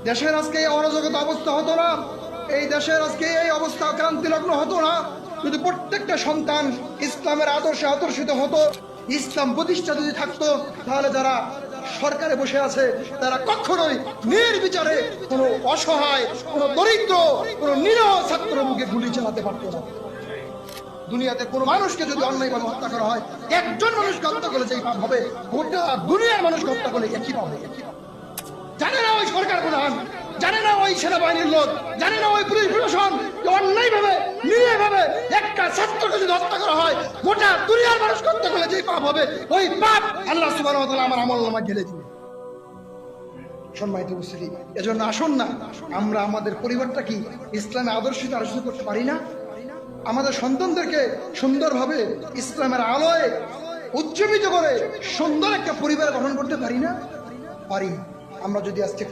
দেশের আজকে এই অরাজকতা অবস্থা হতো না, এই দেশের আজকে এই অবস্থা ক্রান্তিলগ্ন হতো না যদি প্রত্যেকটা সন্তান ইসলামের আদর্শে আদর্শিত হতো। ইসলাম প্রতিষ্ঠা যদি থাকতো, তাহলে যারা সরকারে বসে আছে তারা কখনোই নির্বিচারে কোনো অসহায়, কোনো দরিদ্র, কোনো নিরহ ছাত্রের মুখে গুলি চালাতে পারতো না। দুনিয়াতে কোনো মানুষকে যদি অন্যায়ভাবে হত্যা করা হয়, একজন মানুষকে হত্যা করলে যেই পাপ হবে, গোটা দুনিয়ার মানুষকে হত্যা করলে একই পাপ হবে। জানে না ওই সরকার প্রধান, জানে না ওই সেনাবাহিনীর লোক, জানে না ওই পুলিশ প্রশাসন অন্যায়ভাবে নিরীহভাবে একটা ছাত্রকে যদি হত্যা করা হয়, গোটা দুনিয়ার মানুষকে হত্যা করলে যেই পাপ হবে, ওই পাপ আল্লাহ সুবহানাহু ওয়া তাআলা আমার আমলনামায় ঢেলে দিবে। সম্মানিত উপস্থিতি, এজন্য আসুন না আমরা আমাদের পরিবারটা কি ইসলামে আদর্শিত আলোচনা করতে পারি না? আমাদের সন্তানদেরকে সুন্দরভাবে ইসলামের আলোয় উজ্জীবিত করে সুন্দর একটা পরিবার গঠন করতে পারি না? পারি। আমরা যদি আজকে